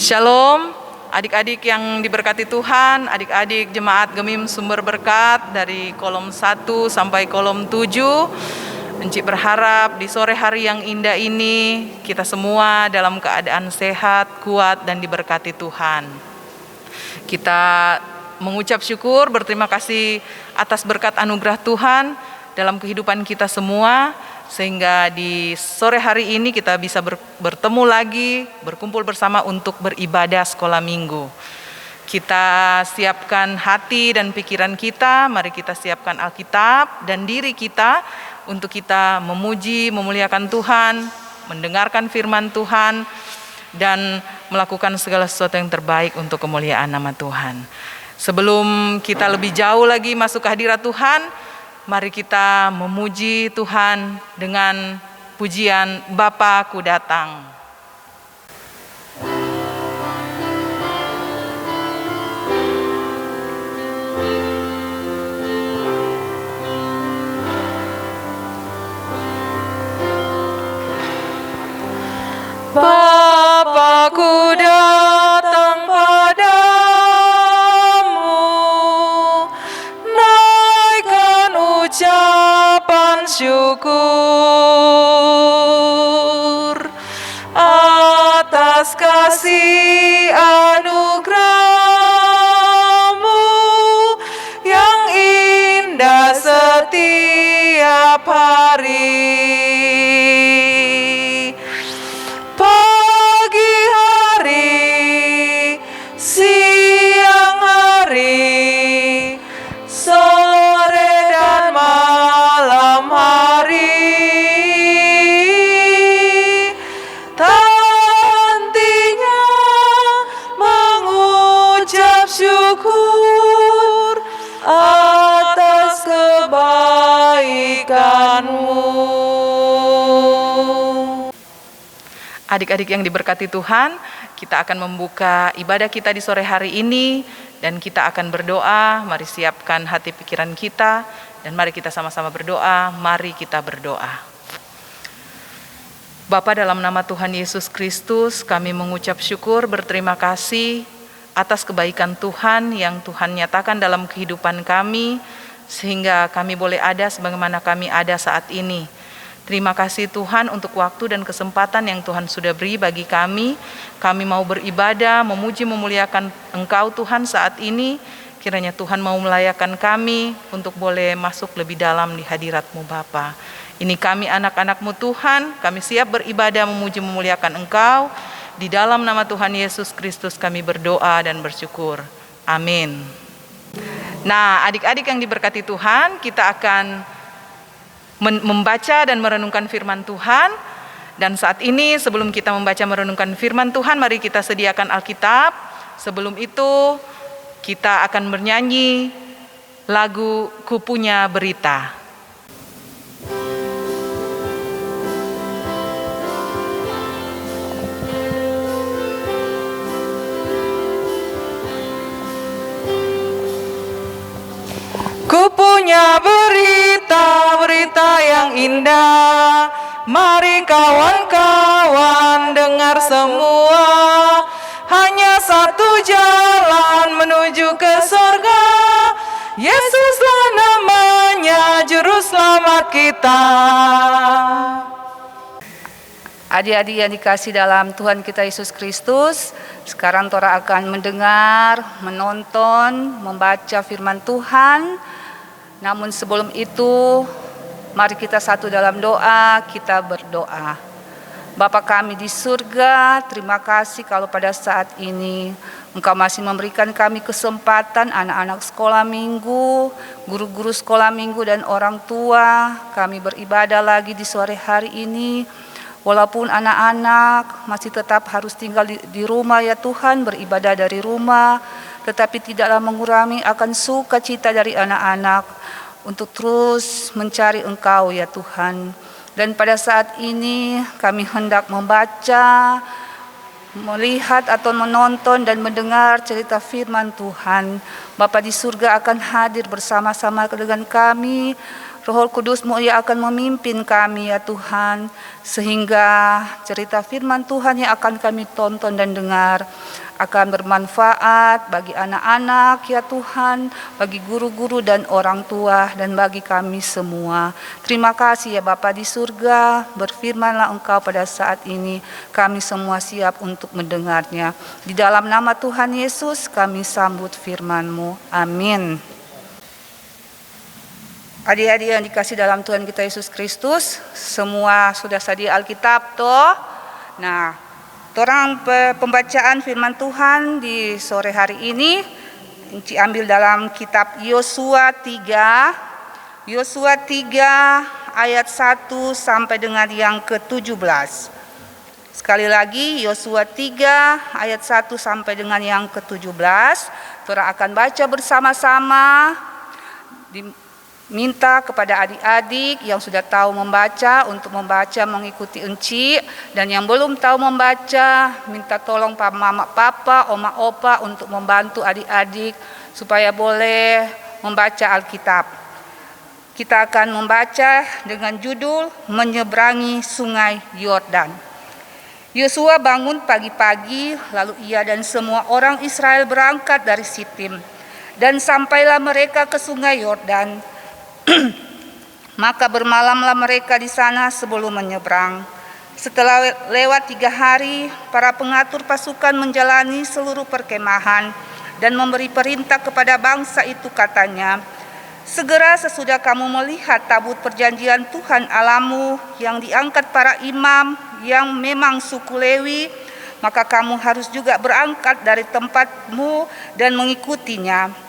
Shalom, adik-adik yang diberkati Tuhan, adik-adik jemaat Gemim Sumber Berkat dari kolom 1 sampai kolom 7. Encik berharap di sore hari yang indah ini kita semua dalam keadaan sehat, kuat, dan diberkati Tuhan. Kita mengucap syukur, berterima kasih atas berkat anugerah Tuhan dalam kehidupan kita semua, sehingga di sore hari ini kita bisa bertemu lagi, berkumpul bersama untuk beribadah sekolah minggu. Kita siapkan hati dan pikiran kita, mari kita siapkan Alkitab dan diri kita untuk kita memuji, memuliakan Tuhan, mendengarkan firman Tuhan, dan melakukan segala sesuatu yang terbaik untuk kemuliaan nama Tuhan. Sebelum kita lebih jauh lagi masuk ke hadirat Tuhan, mari kita memuji Tuhan dengan pujian Bapa Ku Datang. Bapa Ku datang padamu, naikkan ucapan syukur atas kasih anugerah-Mu yang indah setiap hari. Pagi hari, siang hari, sore dan malam hari, tak hentinya mengucap syukur atas kebaikan-Mu. Adik-adik yang diberkati Tuhan, kita akan membuka ibadah kita di sore hari ini dan kita akan berdoa. Mari siapkan hati pikiran kita dan mari kita sama-sama berdoa. Mari kita berdoa. Bapa, dalam nama Tuhan Yesus Kristus, kami mengucap syukur, berterima kasih atas kebaikan Tuhan yang Tuhan nyatakan dalam kehidupan kami, sehingga kami boleh ada sebagaimana kami ada saat ini. Terima kasih Tuhan untuk waktu dan kesempatan yang Tuhan sudah beri bagi kami. Kami mau beribadah, memuji, memuliakan Engkau Tuhan saat ini. Kiranya Tuhan mau melayakan kami untuk boleh masuk lebih dalam di hadirat-Mu Bapa. Ini kami anak-anak-Mu Tuhan, kami siap beribadah, memuji, memuliakan Engkau. Di dalam nama Tuhan Yesus Kristus kami berdoa dan bersyukur. Amin. Nah, adik-adik yang diberkati Tuhan, kita akan membaca dan merenungkan firman Tuhan. Dan saat ini sebelum kita membaca merenungkan firman Tuhan, mari kita sediakan Alkitab. Sebelum itu kita akan bernyanyi lagu Ku Punya Berita. Ku punya berita, berita yang indah. Mari kawan-kawan dengar semua. Hanya satu jalan menuju ke surga. Yesuslah namanya, juru selamat kita. Adik-adik yang dikasih dalam Tuhan kita Yesus Kristus, sekarang Tora akan mendengar, menonton, membaca firman Tuhan. Namun sebelum itu, mari kita satu dalam doa, kita berdoa. Bapa kami di surga, terima kasih kalau pada saat ini Engkau masih memberikan kami kesempatan, anak-anak sekolah minggu, guru-guru sekolah minggu dan orang tua, kami beribadah lagi di sore hari ini. Walaupun anak-anak masih tetap harus tinggal di rumah ya Tuhan, beribadah dari rumah, tetapi tidaklah mengurangi akan sukacita dari anak-anak untuk terus mencari Engkau ya Tuhan. Dan pada saat ini kami hendak membaca, melihat atau menonton dan mendengar cerita firman Tuhan. Bapa di surga akan hadir bersama-sama dengan kami. Roh Kudus-Mu yang akan memimpin kami ya Tuhan, sehingga cerita firman Tuhan yang akan kami tonton dan dengar akan bermanfaat bagi anak-anak ya Tuhan, bagi guru-guru dan orang tua, dan bagi kami semua. Terima kasih ya Bapa di surga, berfirmanlah Engkau pada saat ini, kami semua siap untuk mendengarnya. Di dalam nama Tuhan Yesus kami sambut firman-Mu. Amin. Adik-adik yang dikasih dalam Tuhan kita Yesus Kristus, semua sudah sedia Alkitab toh? Nah, torang pembacaan firman Tuhan di sore hari ini Inci ambil dalam kitab Yosua 3 ayat 1 sampai dengan yang ke-17. Sekali lagi Yosua 3 ayat 1 sampai dengan yang ke-17. Torang akan baca bersama-sama. Minta kepada adik-adik yang sudah tahu membaca untuk membaca mengikuti Enci, dan yang belum tahu membaca minta tolong mama papa, oma opa untuk membantu adik-adik supaya boleh membaca Alkitab. Kita akan membaca dengan judul Menyeberangi Sungai Yordan. Yosua bangun pagi-pagi, lalu ia dan semua orang Israel berangkat dari Sitim, dan sampailah mereka ke Sungai Yordan. Maka bermalamlah mereka di sana sebelum menyeberang. Setelah lewat 3 hari, para pengatur pasukan menjalani seluruh perkemahan dan memberi perintah kepada bangsa itu, katanya, segera sesudah kamu melihat tabut perjanjian Tuhan Allahmu yang diangkat para imam yang memang suku Lewi, maka kamu harus juga berangkat dari tempatmu dan mengikutinya.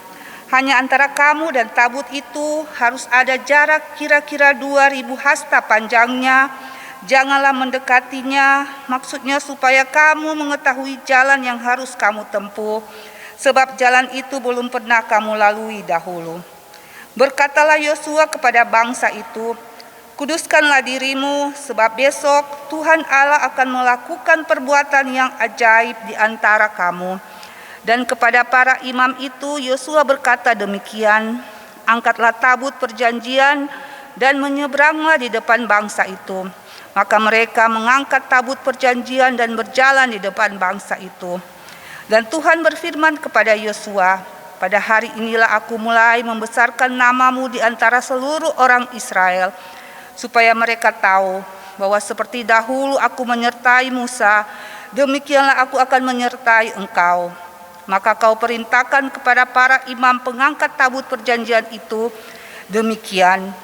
Hanya antara kamu dan tabut itu harus ada jarak kira-kira 2000 hasta panjangnya. Janganlah mendekatinya, maksudnya supaya kamu mengetahui jalan yang harus kamu tempuh, sebab jalan itu belum pernah kamu lalui dahulu. Berkatalah Yosua kepada bangsa itu, kuduskanlah dirimu, sebab besok Tuhan Allah akan melakukan perbuatan yang ajaib di antara kamu. Dan kepada para imam itu Yosua berkata demikian, angkatlah tabut perjanjian dan menyeberanglah di depan bangsa itu. Maka mereka mengangkat tabut perjanjian dan berjalan di depan bangsa itu. Dan Tuhan berfirman kepada Yosua, pada hari inilah aku mulai membesarkan namamu di antara seluruh orang Israel, supaya mereka tahu bahwa seperti dahulu aku menyertai Musa, demikianlah aku akan menyertai engkau. Maka kau perintahkan kepada para imam pengangkat tabut perjanjian itu demikian,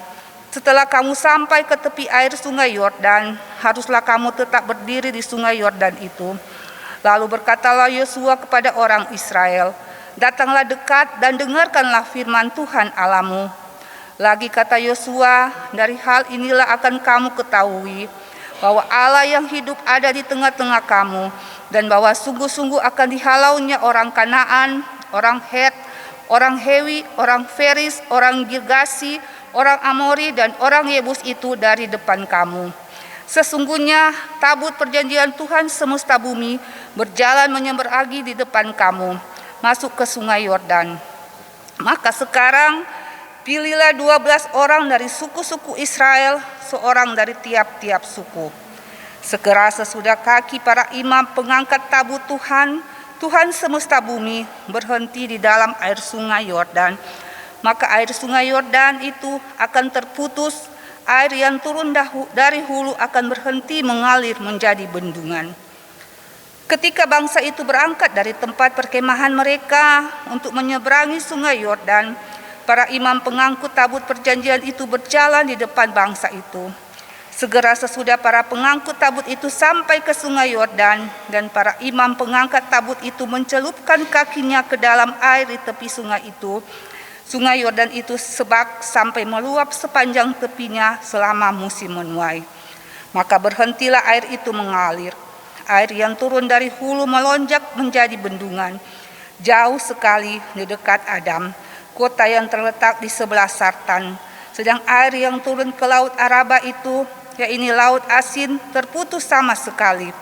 setelah kamu sampai ke tepi air sungai Yordan, haruslah kamu tetap berdiri di sungai Yordan itu. Lalu berkatalah Yosua kepada orang Israel, datanglah dekat dan dengarkanlah firman Tuhan Allahmu. Lagi kata Yosua, dari hal inilah akan kamu ketahui bahwa Allah yang hidup ada di tengah-tengah kamu, dan bahwa sungguh-sungguh akan dihalaunya orang Kanaan, orang Het, orang Hewi, orang Feris, orang Girgasi, orang Amori, dan orang Yebus itu dari depan kamu. Sesungguhnya tabut perjanjian Tuhan semesta bumi berjalan menyeberangi di depan kamu, masuk ke sungai Yordan. Maka sekarang pilihlah 12 orang dari suku-suku Israel, seorang dari tiap-tiap suku. Segera sesudah kaki para imam pengangkat tabut Tuhan semesta bumi berhenti di dalam air sungai Yordan, maka air sungai Yordan itu akan terputus, air yang turun dari hulu akan berhenti mengalir menjadi bendungan. Ketika bangsa itu berangkat dari tempat perkemahan mereka untuk menyeberangi sungai Yordan, para imam pengangkut tabut perjanjian itu berjalan di depan bangsa itu. Segera sesudah para pengangkut tabut itu sampai ke sungai Yordan, dan para imam pengangkat tabut itu mencelupkan kakinya ke dalam air di tepi sungai itu. Sungai Yordan itu sebak sampai meluap sepanjang tepinya selama musim menuai. Maka berhentilah air itu mengalir. Air yang turun dari hulu melonjak menjadi bendungan, jauh sekali di dekat Adam, kota yang terletak di sebelah Sartan. Sedang air yang turun ke laut Araba itu, yaitu laut asin, terputus sama sekali.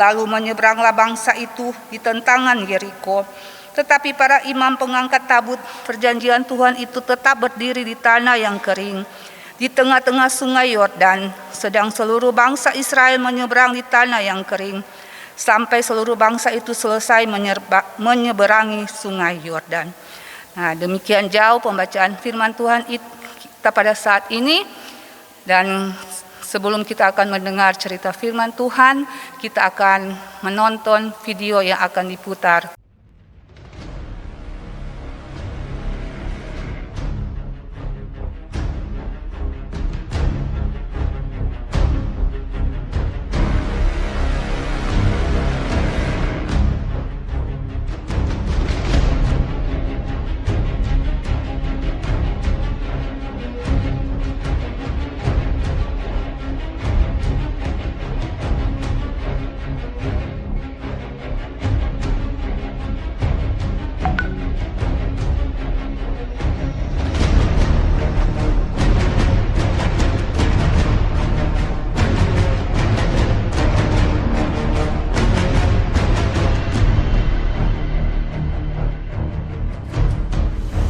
Lalu menyeberanglah bangsa itu di tentangan Yeriko. Tetapi para imam pengangkat tabut perjanjian Tuhan itu tetap berdiri di tanah yang kering. di tengah-tengah sungai Yordan, sedang seluruh bangsa Israel menyeberang di tanah yang kering, sampai seluruh bangsa itu selesai menyeberangi sungai Yordan. Nah, demikian jauh pembacaan firman Tuhan kita pada saat ini. Dan sebelum kita akan mendengar cerita firman Tuhan, kita akan menonton video yang akan diputar.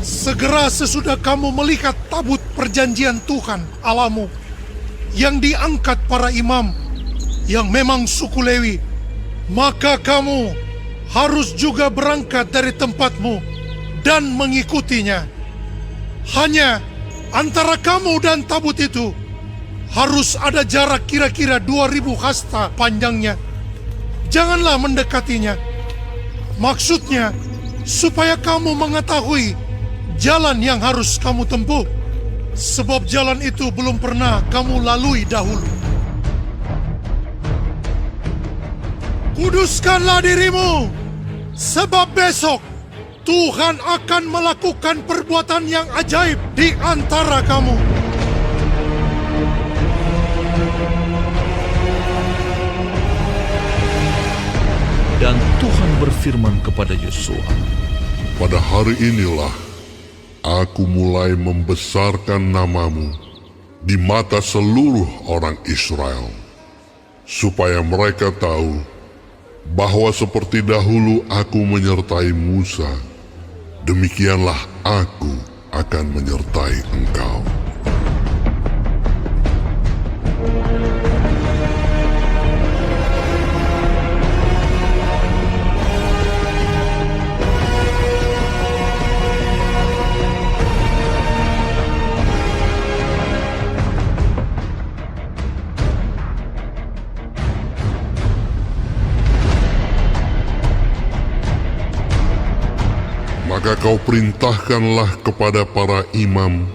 Segera sesudah kamu melihat tabut perjanjian Tuhan Allahmu yang diangkat para imam yang memang suku Lewi, maka kamu harus juga berangkat dari tempatmu dan mengikutinya. Hanya antara kamu dan tabut itu harus ada jarak kira-kira 2000 hasta panjangnya. Janganlah mendekatinya. Maksudnya supaya kamu mengetahui jalan yang harus kamu tempuh, sebab jalan itu belum pernah kamu lalui dahulu. Kuduskanlah dirimu, sebab besok Tuhan akan melakukan perbuatan yang ajaib di antara kamu. Dan Tuhan berfirman kepada Yosua, pada hari inilah Aku mulai membesarkan namamu di mata seluruh orang Israel, supaya mereka tahu bahwa seperti dahulu aku menyertai Musa, demikianlah aku akan menyertai engkau. Maka kau perintahkanlah kepada para imam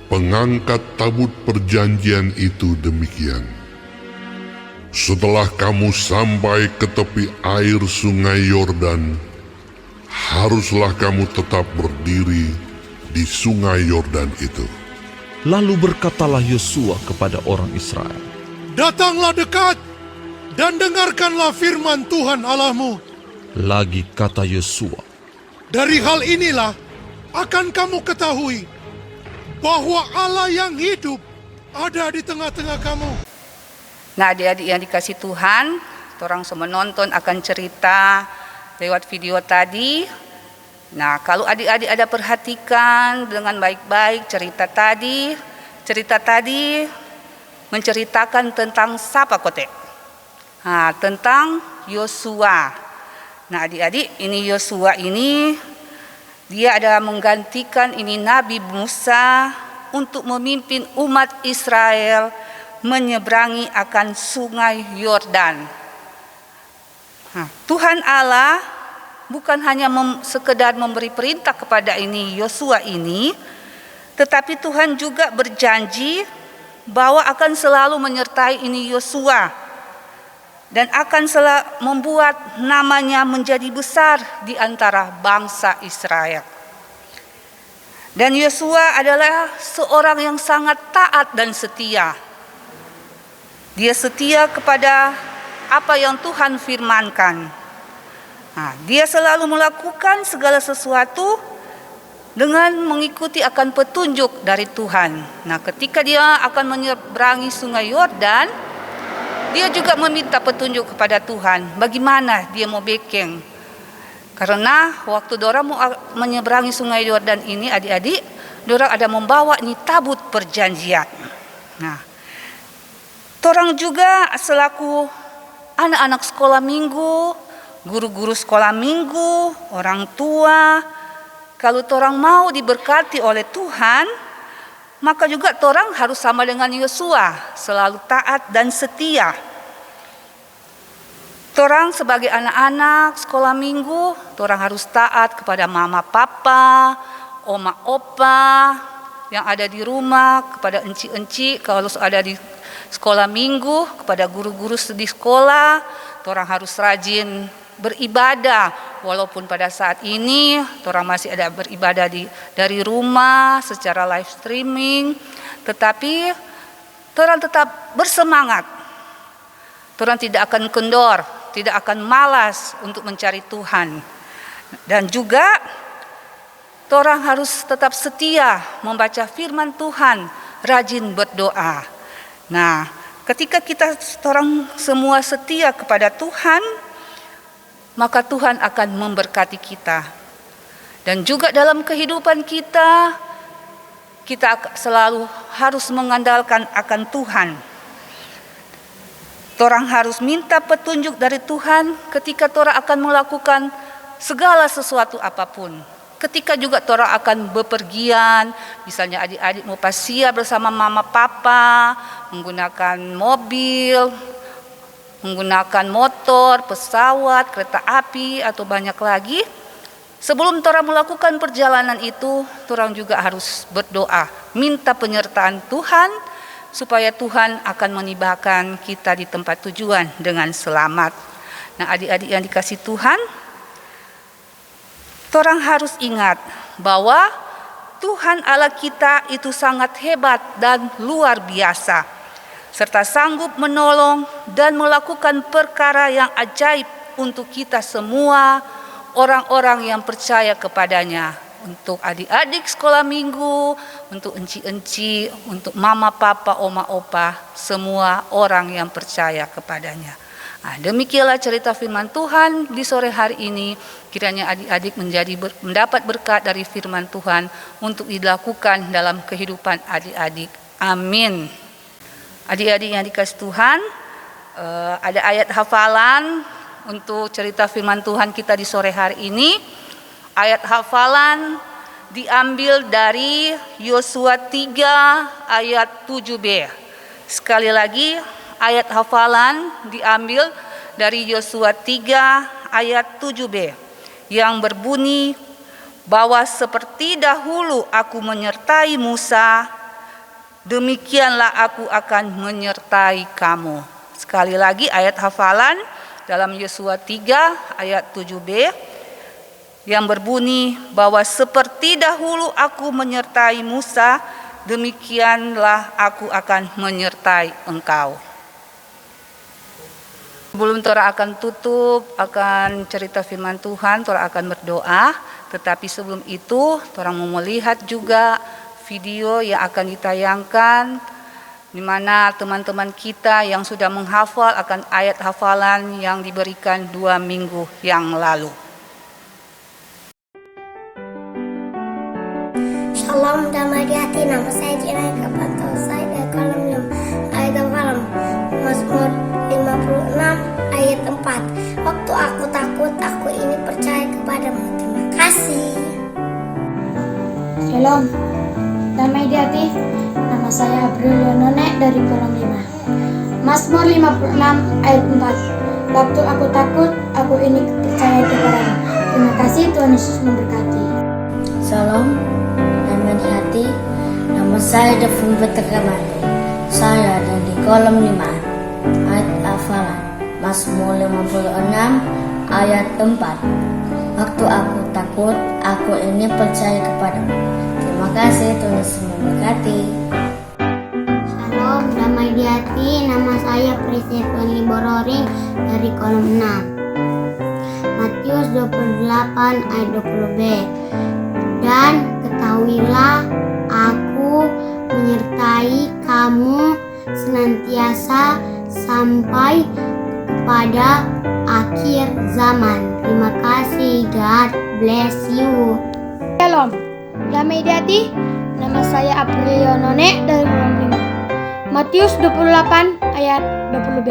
pengangkat tabut perjanjian itu demikian. Setelah kamu sampai ke tepi air sungai Yordan, haruslah kamu tetap berdiri di sungai Yordan itu. Lalu berkatalah Yosua kepada orang Israel, Datanglah dekat dan dengarkanlah firman Tuhan Allahmu. lagi kata Yosua, Dari hal inilah akan kamu ketahui bahwa Allah yang hidup ada di tengah-tengah kamu. Nah, adik-adik yang dikasih Tuhan, orang semua nonton akan cerita lewat video tadi. Nah, kalau adik-adik ada perhatikan dengan baik-baik cerita tadi menceritakan tentang siapa kote? Nah, tentang Yosua. Nah, adik-adik, ini Yosua ini dia ada menggantikan ini Nabi Musa untuk memimpin umat Israel menyeberangi akan sungai Yordan. Nah, Tuhan Allah bukan hanya sekedar memberi perintah kepada ini Yosua ini, tetapi Tuhan juga berjanji bahwa akan selalu menyertai ini Yosua dan akan membuat namanya menjadi besar di antara bangsa Israel. Dan Yosua adalah seorang yang sangat taat dan setia. Dia setia kepada apa yang Tuhan firmankan. Nah, dia selalu melakukan segala sesuatu dengan mengikuti akan petunjuk dari Tuhan. Nah, ketika dia akan menyeberangi sungai Yordan, dia juga meminta petunjuk kepada Tuhan, bagaimana dia mau bekeng. Karena waktu dorang mau menyeberangi sungai Yordan ini, adik-adik, dorang ada membawa ni tabut perjanjian. Nah, torang juga selaku anak-anak sekolah minggu, guru-guru sekolah minggu, orang tua, kalau torang mau diberkati oleh Tuhan, maka juga torang harus sama dengan Yosua, selalu taat dan setia. Torang sebagai anak-anak sekolah minggu, torang harus taat kepada mama papa, oma opa yang ada di rumah, kepada enci-enci kalau ada di sekolah minggu, kepada guru-guru di sekolah. Torang harus rajin beribadah, walaupun pada saat ini torang masih ada beribadah dari rumah secara live streaming, tetapi torang tetap bersemangat. Torang tidak akan kendor, tidak akan malas untuk mencari Tuhan. Dan juga torang harus tetap setia membaca firman Tuhan, rajin berdoa. Nah, ketika torang semua setia kepada Tuhan, maka Tuhan akan memberkati kita. Dan juga dalam kehidupan kita selalu harus mengandalkan akan Tuhan. Torang harus minta petunjuk dari Tuhan ketika torang akan melakukan segala sesuatu apapun. Ketika juga torang akan bepergian, misalnya adik-adik mau pasia bersama mama papa, menggunakan mobil, menggunakan motor, pesawat, kereta api, atau banyak lagi. Sebelum torang melakukan perjalanan itu, torang juga harus berdoa, minta penyertaan Tuhan, supaya Tuhan akan menibahkan kita di tempat tujuan dengan selamat. Nah, adik-adik yang dikasih Tuhan, torang harus ingat bahwa Tuhan Allah kita itu sangat hebat dan luar biasa, serta sanggup menolong dan melakukan perkara yang ajaib untuk kita semua, orang-orang yang percaya kepadanya. Untuk adik-adik sekolah minggu, untuk enci-enci, untuk mama, papa, oma, opa, semua orang yang percaya kepadanya. Nah, demikianlah cerita firman Tuhan di sore hari ini. Kiranya adik-adik mendapat berkat dari firman Tuhan untuk dilakukan dalam kehidupan adik-adik. Amin. Adik-adik yang dikasih Tuhan, ada ayat hafalan untuk cerita firman Tuhan kita di sore hari ini. Ayat hafalan diambil dari Yosua 3 ayat 7b. Sekali lagi, ayat hafalan diambil dari Yosua 3 ayat 7b yang berbunyi bahwa seperti dahulu aku menyertai Musa, demikianlah aku akan menyertai kamu. Sekali lagi ayat hafalan dalam Yosua 3 ayat 7b yang berbunyi bahwa seperti dahulu aku menyertai Musa, demikianlah aku akan menyertai engkau. Sebelum torang akan tutup akan cerita firman Tuhan, torang akan berdoa. Tetapi sebelum itu torang mau melihat juga video yang akan ditayangkan, di mana teman-teman kita yang sudah menghafal akan ayat hafalan yang diberikan 2 minggu yang lalu. Shalom, damai di hati, nama saya Jina Kapanto, saya dari kolom 6 ayat hafalan Mazmur 56 ayat 4. Waktu aku takut, aku ini percaya kepadamu. Terima kasih. Shalom, damai di hati, nama saya Abril Yonone dari kolom 5. Mazmur 56 ayat 4. Waktu aku takut, aku ini percaya kepadamu. Terima kasih, Tuhan Yesus memberkati. Shalom, damai di hati, nama saya Devin Betekamani. Saya dari kolom 5 ayat hafalan Mazmur 56 ayat 4. Waktu aku takut, aku ini percaya kepadamu. Terima kasih, Tuhan Yesus memberkati. Shalom, damai di hati, nama saya Priscilla Libororing dari kolom 6. Matius 28 ayat 20b. Dan ketahuilah, aku menyertai kamu senantiasa sampai kepada akhir zaman. Terima kasih, God bless you. Shalom, damai di hati, Nama saya Aprilio None dari kolom 5. Matius 28 ayat 20b.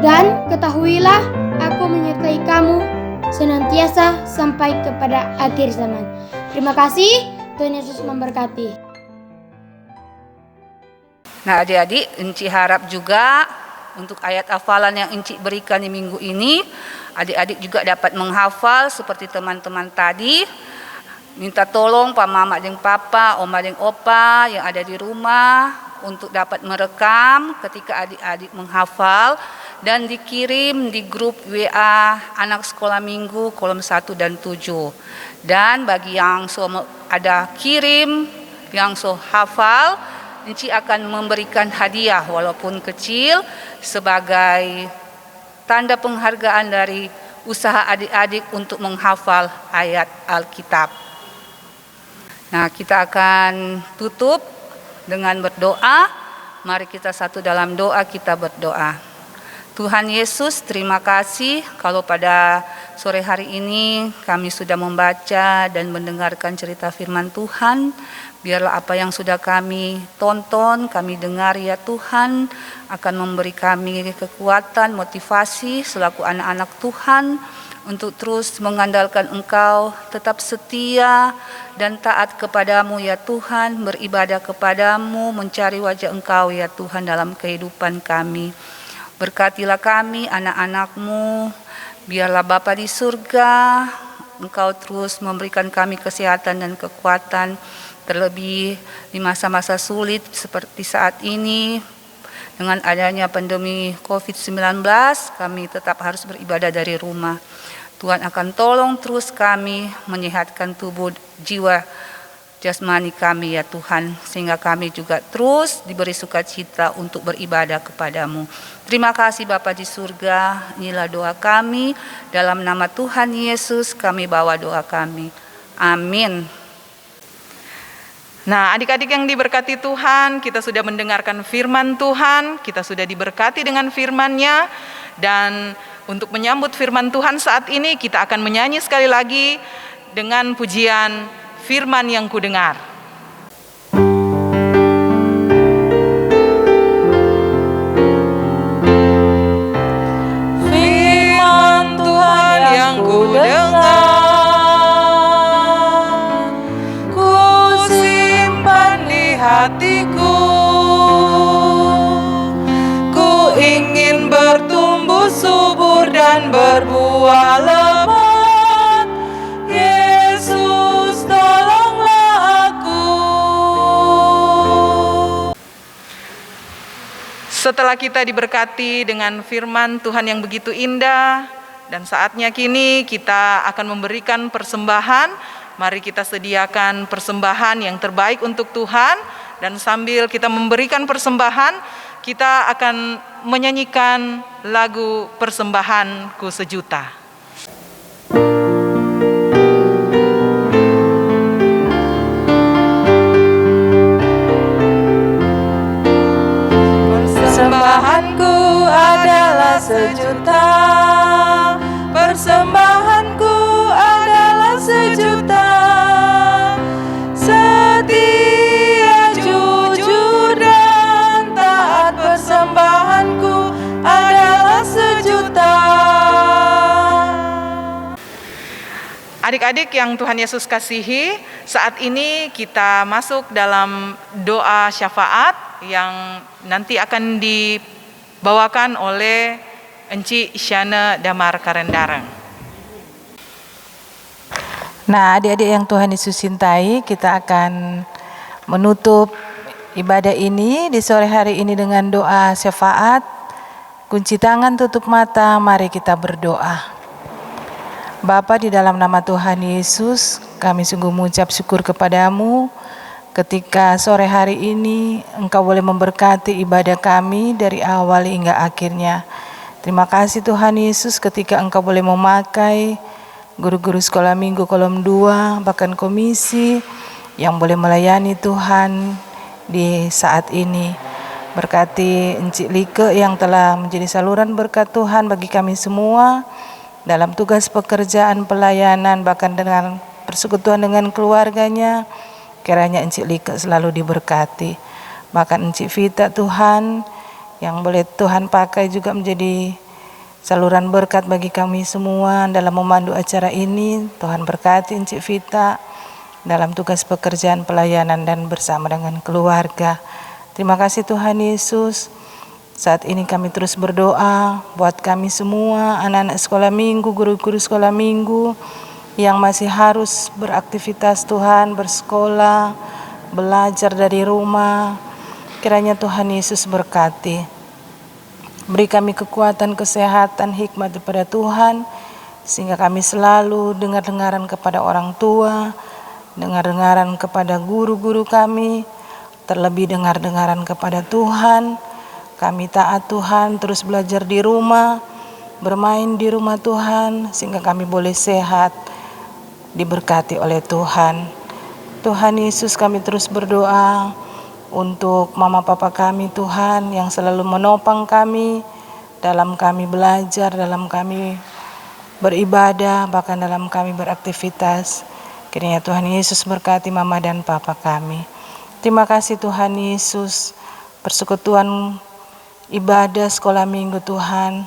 Dan ketahuilah, aku menyertai kamu senantiasa sampai kepada akhir zaman. Terima kasih, Tuhan Yesus memberkati. Nah adik-adik, Enci harap juga untuk ayat hafalan yang Enci berikan di minggu ini, adik-adik juga dapat menghafal seperti teman-teman tadi. Minta tolong Pak Mama dan Papa, Oma dan Opa yang ada di rumah untuk dapat merekam ketika adik-adik menghafal dan dikirim di grup WA anak sekolah minggu kolom 1 dan 7. Dan bagi yang ada kirim, yang hafal, Enci akan memberikan hadiah walaupun kecil sebagai tanda penghargaan dari usaha adik-adik untuk menghafal ayat Alkitab. Nah, kita akan tutup dengan berdoa. Mari kita satu dalam doa, kita berdoa. Tuhan Yesus, terima kasih kalau pada sore hari ini kami sudah membaca dan mendengarkan cerita firman Tuhan. Biarlah apa yang sudah kami tonton, kami dengar ya Tuhan, akan memberi kami kekuatan, motivasi selaku anak-anak Tuhan untuk terus mengandalkan Engkau, tetap setia dan taat kepadamu ya Tuhan, beribadah kepadamu, mencari wajah Engkau ya Tuhan dalam kehidupan kami. Berkatilah kami anak-anak-Mu, biarlah Bapa di surga, Engkau terus memberikan kami kesehatan dan kekuatan, terlebih di masa-masa sulit seperti saat ini. Dengan adanya pandemi COVID-19, kami tetap harus beribadah dari rumah. Tuhan akan tolong terus kami menyehatkan tubuh, jiwa, jasmani kami ya Tuhan, sehingga kami juga terus diberi sukacita untuk beribadah kepadamu. Terima kasih Bapa di surga, inilah doa kami, dalam nama Tuhan Yesus kami bawa doa kami. Amin. Nah, adik-adik yang diberkati Tuhan, kita sudah mendengarkan firman Tuhan, kita sudah diberkati dengan firman-Nya, dan untuk menyambut firman Tuhan saat ini kita akan menyanyi sekali lagi dengan pujian Firman yang Kudengar. Firman Tuhan yang kudengar, ku simpan di hatiku, ku ingin bertumbuh subur dan berbuah lebat. Yesus, tolonglah aku. Setelah kita diberkati dengan firman Tuhan yang begitu indah, dan saatnya kini kita akan memberikan persembahan. Mari kita sediakan persembahan yang terbaik untuk Tuhan, dan sambil kita memberikan persembahan, kita akan menyanyikan lagu Persembahanku Sejuta. Persembahanku adalah sejuta, persembahanku adalah sejuta, setia, jujur dan taat. Persembahanku adalah sejuta. Adik-adik yang Tuhan Yesus kasihi, saat ini kita masuk dalam doa syafaat yang nanti akan dibawakan oleh Enci Isyana Damar Karendareng. Nah, adik-adik yang Tuhan Yesus cintai, kita akan menutup ibadah ini di sore hari ini dengan doa syafaat. Kunci tangan, tutup mata, mari kita berdoa. Bapa, di dalam nama Tuhan Yesus, kami sungguh mengucap syukur kepadamu ketika sore hari ini Engkau boleh memberkati ibadah kami dari awal hingga akhirnya. Terima kasih Tuhan Yesus ketika Engkau boleh memakai guru-guru sekolah minggu kolom 2, bahkan komisi yang boleh melayani Tuhan di saat ini. Berkati Encik Like yang telah menjadi saluran berkat Tuhan bagi kami semua dalam tugas pekerjaan pelayanan, bahkan dengan persekutuan dengan keluarganya. Kiranya Encik Lika selalu diberkati. Bahkan Encik Vita Tuhan, yang boleh Tuhan pakai juga menjadi saluran berkat bagi kami semua dalam memandu acara ini. Tuhan berkati Encik Vita dalam tugas pekerjaan pelayanan dan bersama dengan keluarga. Terima kasih Tuhan Yesus. Saat ini kami terus berdoa buat kami semua, anak-anak sekolah minggu, guru-guru sekolah minggu yang masih harus beraktivitas Tuhan, bersekolah, belajar dari rumah. Kiranya Tuhan Yesus berkati. Beri kami kekuatan, kesehatan, hikmat daripada Tuhan, sehingga kami selalu dengar-dengaran kepada orang tua, dengar-dengaran kepada guru-guru kami, terlebih dengar-dengaran kepada Tuhan. Kami taat Tuhan, terus belajar di rumah, bermain di rumah Tuhan, sehingga kami boleh sehat, diberkati oleh Tuhan. Tuhan Yesus, kami terus berdoa untuk mama papa kami Tuhan, yang selalu menopang kami dalam kami belajar, dalam kami beribadah, bahkan dalam kami beraktivitas. Kiranya Tuhan Yesus berkati mama dan papa kami. Terima kasih Tuhan Yesus, persekutuan ibadah sekolah minggu Tuhan,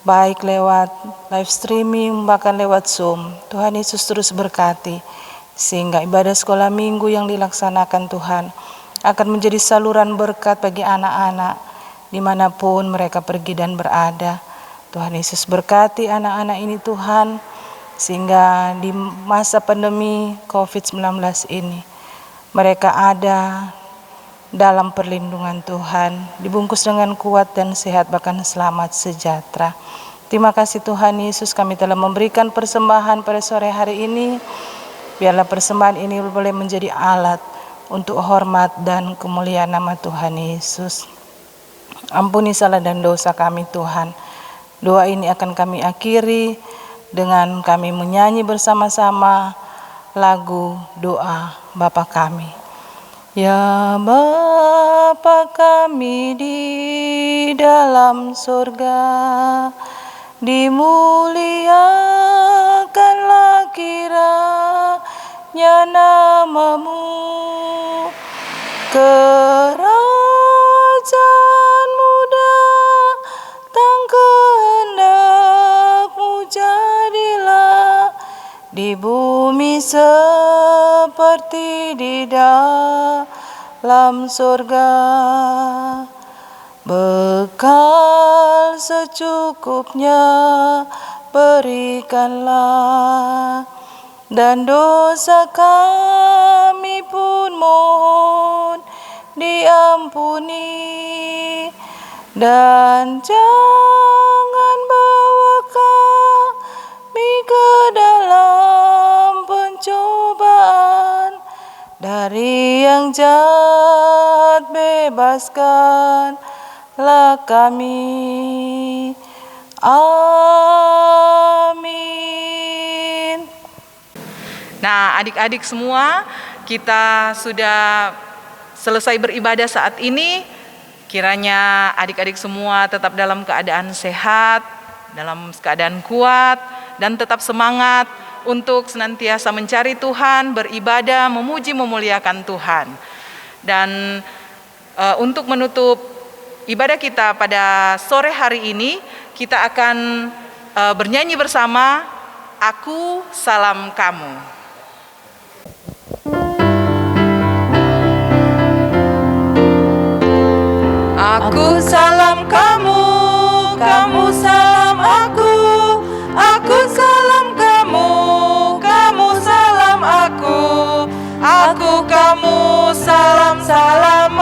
baik lewat live streaming bahkan lewat Zoom. Tuhan Yesus terus berkati, sehingga ibadah sekolah minggu yang dilaksanakan Tuhan akan menjadi saluran berkat bagi anak-anak dimanapun mereka pergi dan berada. Tuhan Yesus berkati anak-anak ini Tuhan, sehingga di masa pandemi COVID-19 ini mereka ada dalam perlindungan Tuhan, dibungkus dengan kuat dan sehat, bahkan selamat sejahtera. Terima kasih Tuhan Yesus, kami telah memberikan persembahan pada sore hari ini. Biarlah persembahan ini boleh menjadi alat untuk hormat dan kemuliaan nama Tuhan Yesus. Ampuni salah dan dosa kami Tuhan. Doa ini akan kami akhiri dengan kami menyanyi bersama-sama lagu doa Bapa kami. Ya Bapa kami di dalam surga, dimuliakanlah kiranya namamu, kerajaanmu datang, kehendakmu jadilah di bumi seperti di dalam surga. Bekal secukupnya berikanlah, dan dosa kami pun mohon diampuni, dan jangan bawa kami ke dalam pencobaan, dari yang jahat bebaskanlah kami. Amin. Nah, adik-adik semua, kita sudah selesai beribadah saat ini. Kiranya adik-adik semua tetap dalam keadaan sehat, dalam keadaan kuat, dan tetap semangat untuk senantiasa mencari Tuhan, beribadah, memuji, memuliakan Tuhan. Dan untuk menutup ibadah kita pada sore hari ini, kita akan bernyanyi bersama Aku Salam Kamu. Aku salam kamu, kamu salam aku. Aku salam kamu, kamu salam aku. Aku kamu salam salam